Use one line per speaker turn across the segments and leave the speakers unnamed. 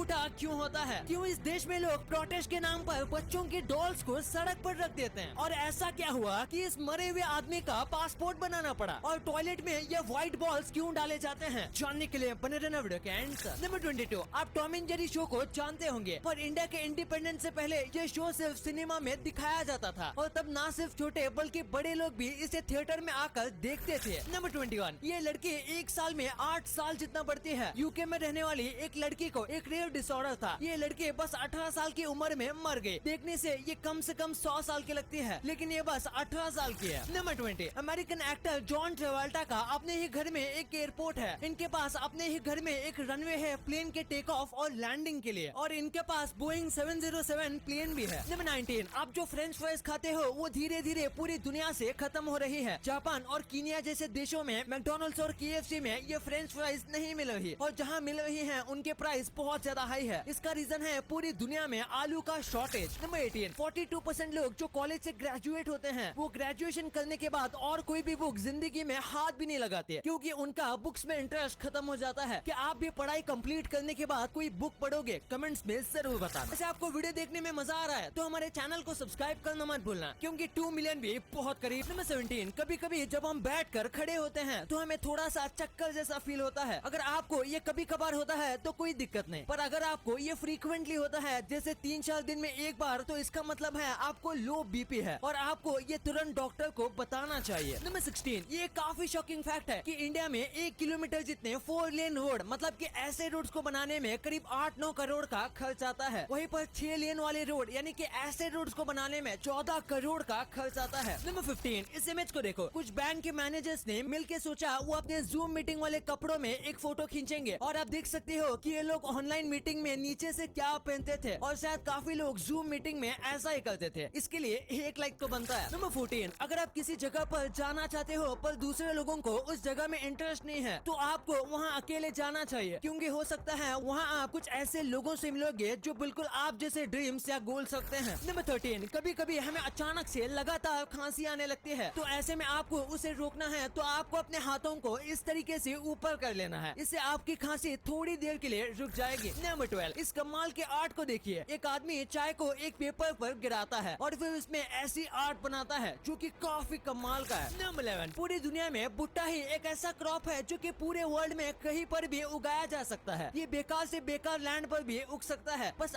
झूठा क्यों होता है? क्यों इस देश में लोग प्रोटेस्ट के नाम पर बच्चों की डॉल्स को सड़क पर रख देते हैं? और ऐसा क्या हुआ कि इस मरे हुए आदमी का पासपोर्ट बनाना पड़ा? और टॉयलेट में ये व्हाइट बॉल्स क्यों डाले जाते हैं? जानने के लिए बने रहना वीडियो के एंड तक। नंबर 22, आप टॉम एंड जेरी शो को जानते होंगे, पर इंडिया के इंडिपेंडेंस से पहले ये शो सिर्फ सिनेमा में दिखाया जाता था और तब ना सिर्फ छोटे बल्कि बड़े लोग भी इसे थिएटर में आकर देखते थे। नंबर 21, ये लड़की एक साल में 8 साल जितना बढ़ती है। यूके में रहने वाली एक लड़की को एक रेयर डिसऑर्डर था। ये लड़की बस 18 साल की उम्र में मर गई। देखने से ये कम से कम 100 साल की लगती है, लेकिन ये बस 18 साल की है। नंबर 20, अमेरिकन एक्टर जॉन ट्रेवल्टा का अपने ही घर में एक एयरपोर्ट है। इनके पास अपने ही घर में एक रनवे है प्लेन के टेक ऑफ और लैंडिंग के लिए, और इनके पास बोइंग 707 प्लेन भी है। नंबर 19, आप जो फ्रेंच फ्राइज खाते हो वो धीरे धीरे पूरी दुनिया से खत्म हो रही है। जापान और कीनिया जैसे देशों में मैकडॉनल्ड्स और KFC में ये फ्रेंच फ्राइज नहीं मिल रही, और जहाँ मिल रही है उनके प्राइस बहुत ज्यादा हाई है। इसका रीजन है पूरी दुनिया में आलू का शॉर्टेज। नंबर 18, 42% लोग जो कॉलेज से ग्रेजुएट होते हैं वो ग्रेजुएशन करने के बाद और कोई भी बुक जिंदगी में हाथ भी नहीं लगाते, क्योंकि उनका बुक्स में इंटरेस्ट खत्म हो जाता है। क्या आप भी पढ़ाई कंप्लीट करने के बाद कोई बुक पढ़ोगे? कमेंट्स में जरूर बताना। वैसे आपको वीडियो देखने में मजा आ रहा है तो हमारे चैनल को सब्सक्राइब करना मत भूलना, क्योंकि 2 मिलियन भी बहुत करीब। नंबर 17, कभी कभी जब हम बैठकर खड़े होते हैं तो हमें थोड़ा सा चक्कर जैसा फील होता है। अगर आपको ये कभी कभार होता है तो कोई दिक्कत नहीं, पर अगर आपको ये फ्रीक्वेंटली होता है, जैसे 3-4 दिन में एक बार, तो इसका मतलब है आपको लो BP है और आपको ये तुरंत डॉक्टर को बताना चाहिए। नंबर 16, ये काफी शॉकिंग फैक्ट है कि इंडिया में 1 किलोमीटर जितने 4 लेन रोड, मतलब कि ऐसे रोड्स को बनाने में करीब 8-9 करोड़ का खर्च आता है। वहीं पर 6 लेन वाले रोड यानी कि ऐसे रोड्स को बनाने में 14 करोड़ का खर्च आता है। नंबर 15, इस इमेज को देखो। कुछ बैंक के मैनेजर्स ने मिलकर सोचा वो अपने जूम मीटिंग वाले कपड़ों में एक फोटो खींचेंगे, और आप देख सकते हो कि ये लोग ऑनलाइन मीटिंग में नीचे से क्या पहनते थे, और शायद काफी लोग जूम मीटिंग में ऐसा ही करते थे। इसके लिए 1 लाइक तो बनता है। नंबर 14, अगर आप किसी जगह पर जाना चाहते हो पर दूसरे लोगों को उस जगह में इंटरेस्ट नहीं है तो आपको वहाँ अकेले जाना चाहिए, क्योंकि हो सकता है वहाँ आप कुछ ऐसे लोगों से मिलोगे जो बिल्कुल आप जैसे ड्रीम्स या गोल्स रखते हैं। नंबर 13, कभी कभी हमें अचानक से लगातार खांसी आने लगती है, तो ऐसे में आपको उसे रोकना है तो आपको अपने हाथों को इस तरीके से ऊपर कर लेना है। इससे आपकी खांसी थोड़ी देर के लिए रुक जाएगी। नंबर 12, इस कमाल के आर्ट को देखिए। एक आदमी चाय को एक पेपर पर गिराता है और फिर उसमें ऐसी आर्ट बनाता है जो कि काफी कमाल का है। नंबर 11, पूरी दुनिया में भुट्टा ही एक ऐसा क्रॉप है जो कि पूरे वर्ल्ड में कहीं पर भी उगाया जा सकता है। ये बेकार से बेकार लैंड पर भी उग सकता है, बस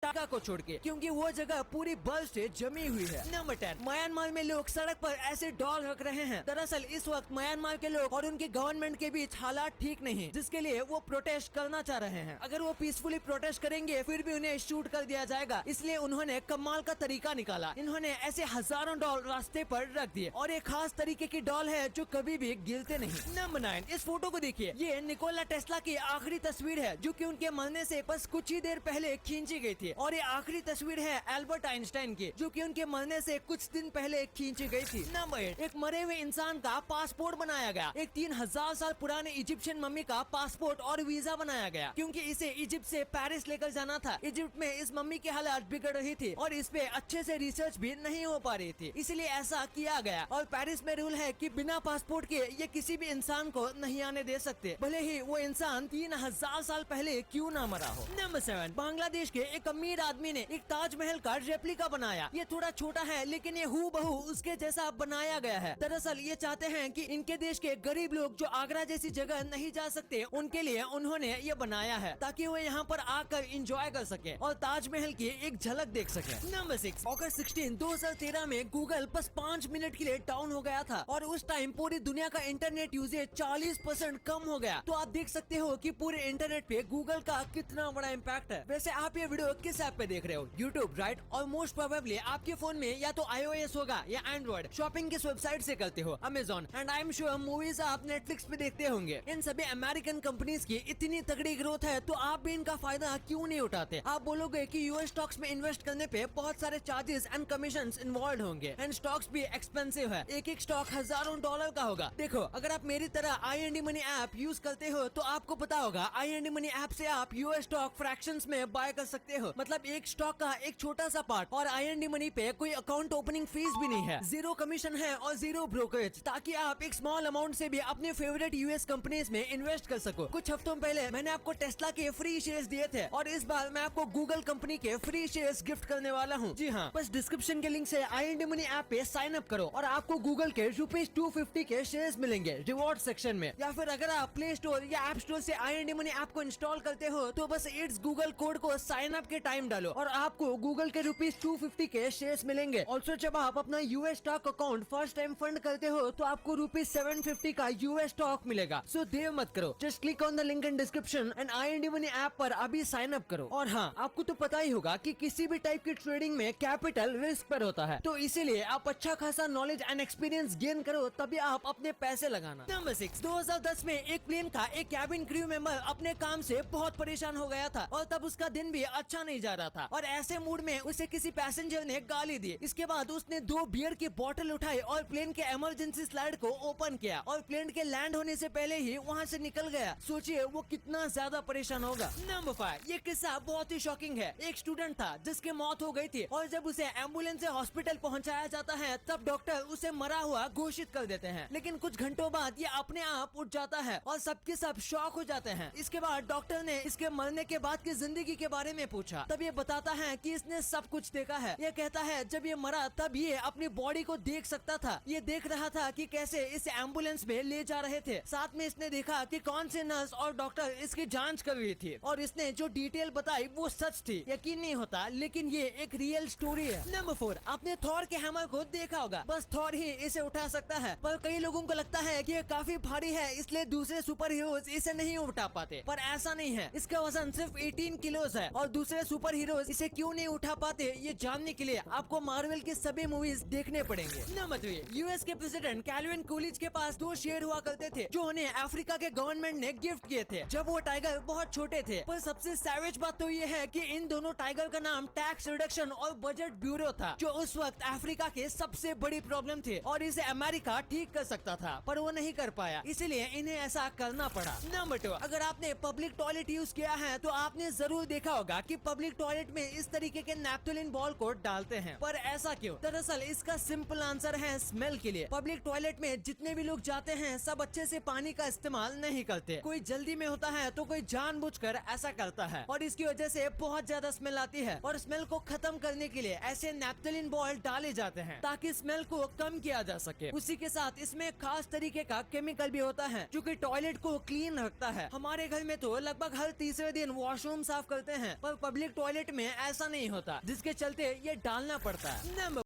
टाका को छोड़ के, क्योंकि वो जगह पूरी बर्फ से जमी हुई है। नंबर 10, म्यांमार में लोग सड़क पर ऐसे डॉल रख रहे हैं। दरअसल इस वक्त म्यांमार के लोग और उनकी गवर्नमेंट के बीच हालात ठीक नहीं, जिसके लिए वो प्रोटेस्ट करना चाह रहे हैं। अगर वो पीसफुली प्रोटेस्ट करेंगे फिर भी उन्हें शूट कर दिया जाएगा, इसलिए उन्होंने कमाल का तरीका निकाला। इन्होंने ऐसे हजारों डॉल रास्ते पर रख दिए, और एक खास तरीके की डॉल है जो कभी भी गिरते नहीं। नंबर 9, इस फोटो को देखिए। ये निकोला टेस्ला की आखिरी तस्वीर है जो कि उनके मरने से बस कुछ ही देर पहले खींची गई थी, और ये आखिरी तस्वीर है एल्बर्ट आइंस्टाइन की जो कि उनके मरने से कुछ दिन पहले खींची गई थी। नंबर 8, एक मरे हुए इंसान का पासपोर्ट बनाया गया। एक 3000 साल पुराने इजिप्शियन मम्मी का पासपोर्ट और वीजा बनाया गया, क्योंकि इसे इजिप्ट से पेरिस लेकर जाना था। इजिप्ट में इस मम्मी की हालत बिगड़ रही थी और इस पे अच्छे से रिसर्च भी नहीं हो पा रही थी, इसलिए ऐसा किया गया। और पेरिस में रूल है कि बिना पासपोर्ट के ये किसी भी इंसान को नहीं आने दे सकते, भले ही वो इंसान 3000 साल पहले क्यों ना मरा हो। नंबर 7, बांग्लादेश के एक अमीर आदमी ने एक ताजमहल का रेप्लिका बनाया। ये थोड़ा छोटा है लेकिन ये हूबहू उसके जैसा बनाया गया है। दरअसल ये चाहते हैं कि इनके देश के गरीब लोग जो आगरा जैसी जगह नहीं जा सकते उनके लिए उन्होंने ये बनाया है, ताकि वो यहाँ पर आकर एंजॉय कर सके और ताजमहल की एक झलक देख सके। नंबर 6, अगस्त 16, 2013 में गूगल बस 5 मिनट के लिए डाउन हो गया था, और उस टाइम पूरी दुनिया का इंटरनेट यूजेज 40% कम हो गया। तो आप देख सकते हो कि पूरे इंटरनेट पे गूगल का कितना बड़ा इम्पैक्ट है। वैसे आप ये वीडियो किस ऐप पे देख रहे हो? YouTube, right? और मोस्ट प्रोबेबली आपके फोन में या तो iOS होगा या एंड्रॉइड। शॉपिंग किस वेबसाइट से करते हो? Amazon. And I am sure movies आप नेटफ्लिक्स पे देखते होंगे। इन सभी अमेरिकन कंपनीज की इतनी तगड़ी ग्रोथ है तो आप भी इनका फायदा क्यों नहीं उठाते? आप बोलोगे कि यूएस स्टॉक्स में इन्वेस्ट करने पे बहुत सारे चार्जेस एंड कमीशन इन्वॉल्व होंगे, एंड स्टॉक्स भी एक्सपेंसिव है। एक स्टॉक हजारों डॉलर का होगा। देखो, अगर आप मेरी तरह iND Money ऐप यूज करते हो तो आपको पता होगा iND Money ऐप से आप यूएस स्टॉक फ्रैक्शंस में बाय कर सकते हो। मतलब एक स्टॉक का एक छोटा सा पार्ट। और IND मनी पे कोई अकाउंट ओपनिंग फीस भी नहीं है, 0 कमीशन है और 0 ब्रोकरेज, ताकि आप एक स्मॉल अमाउंट से भी अपने फेवरेट US कंपनीज में इन्वेस्ट कर सको। कुछ हफ्तों पहले मैंने आपको टेस्ला के फ्री शेयर्स दिए थे और इस बार मैं आपको गूगल कंपनी के फ्री शेयर्स गिफ्ट करने वाला हूँ। जी हाँ, बस डिस्क्रिप्शन के लिंक से IND मनी ऐप पे साइन अप करो और आपको गूगल के ₹250 के शेयर्स मिलेंगे रिवॉर्ड सेक्शन में। या फिर अगर आप प्ले स्टोर या ऐप स्टोर से IND मनी ऐप को इंस्टॉल करते हो तो बस इट्स गूगल कोड को साइन अप के टाइम डालो और आपको गूगल के ₹250 के शेयर्स मिलेंगे। ऑल्सो जब आप अपना US stock account first time fund करते हो तो आपको ₹750 का US स्टॉक मिलेगा। सो देर मत करो, just click on the link in description and IND money app पर अभी साइन अप करो। और हाँ, आपको तो पता ही होगा कि किसी भी टाइप की ट्रेडिंग में कैपिटल रिस्क पर होता है, तो इसीलिए आप अच्छा खासा नॉलेज एंड एक्सपीरियंस गेन करो तभी आप अपने पैसे लगाना। नंबर 6, 2010 में एक प्लेन का एक कैबिन क्रू मेंबर अपने काम से बहुत परेशान हो गया था और तब उसका दिन भी अच्छा नहीं जा रहा था और ऐसे मूड में उसे किसी पैसेंजर ने गाली दी। इसके बाद उसने 2 बियर की बोतल उठाई और प्लेन के इमरजेंसी स्लाइड को ओपन किया और प्लेन के लैंड होने से पहले ही वहाँ से निकल गया। सोचिए वो कितना ज्यादा परेशान होगा। नंबर 5, ये किस्सा बहुत ही शॉकिंग है। एक स्टूडेंट था जिसकी मौत हो गई थी और जब उसे एम्बुलेंस से हॉस्पिटल पहुँचाया जाता है तब डॉक्टर उसे मरा हुआ घोषित कर देते हैं, लेकिन कुछ घंटों बाद ये अपने आप उठ जाता है और सबके सब शॉक हो जाते हैं। इसके बाद डॉक्टर ने इसके मरने के बाद की जिंदगी के बारे में पूछा, तब ये बताता है कि इसने सब कुछ देखा है। ये कहता है जब ये मरा तब ये अपनी बॉडी को देख सकता था, ये देख रहा था कि कैसे इसे एम्बुलेंस में ले जा रहे थे। साथ में इसने देखा कि कौन से नर्स और डॉक्टर इसकी जांच कर रही थी और इसने जो डिटेल बताई वो सच थी। यकीन नहीं होता लेकिन ये एक रियल स्टोरी है। नंबर 4, आपने थॉर के हैमर को देखा होगा, बस थॉर ही इसे उठा सकता है, पर कई लोगों को लगता है कि ये काफी भारी है इसलिए दूसरे सुपर हीरोज इसे नहीं उठा पाते, पर ऐसा नहीं है। इसका वजन सिर्फ 18 किलोज है और दूसरे सुपर हीरोज इसे क्यों नहीं उठा पाते ये जानने के लिए आपको मार्वल की सभी मूवीज देखने पड़ेंगे। नंबर 3, US के प्रेसिडेंट कैल्विन कूलिज के पास 2 शेर हुआ करते थे जो उन्हें अफ्रीका के गवर्नमेंट ने गिफ्ट किए थे जब वो टाइगर बहुत छोटे थे। पर सबसे सैवेज बात तो ये है कि इन दोनों टाइगर का नाम टैक्स रिडक्शन और बजट ब्यूरो था, जो उस वक्त अफ्रीका के सबसे बड़ी प्रॉब्लम थी और इसे अमेरिका ठीक कर सकता था, पर वो नहीं कर पाया, इसीलिए इन्हें ऐसा करना पड़ा। नंबर 2, अगर आपने पब्लिक टॉयलेट यूज किया है तो आपने जरूर देखा होगा कि पब्लिक टॉयलेट में इस तरीके के नैप्थलिन बॉल को डालते हैं, पर ऐसा क्यों? दरअसल इसका सिंपल आंसर है स्मेल के लिए। पब्लिक टॉयलेट में जितने भी लोग जाते हैं सब अच्छे से पानी का इस्तेमाल नहीं करते, कोई जल्दी में होता है तो कोई जानबूझकर ऐसा करता है और इसकी वजह से बहुत ज्यादा स्मेल आती है और स्मेल को खत्म करने के लिए ऐसे नैप्थलिन बॉल डाले जाते हैं ताकि स्मेल को कम किया जा सके। उसी के साथ इसमें खास तरीके का केमिकल भी होता है जो कि टॉयलेट को क्लीन रखता है। हमारे घर में तो लगभग हर तीसरे दिन वॉशरूम साफ करते हैं, पर पब्लिक टॉयलेट में ऐसा नहीं होता, जिसके चलते ये डालना पड़ता है। नंबर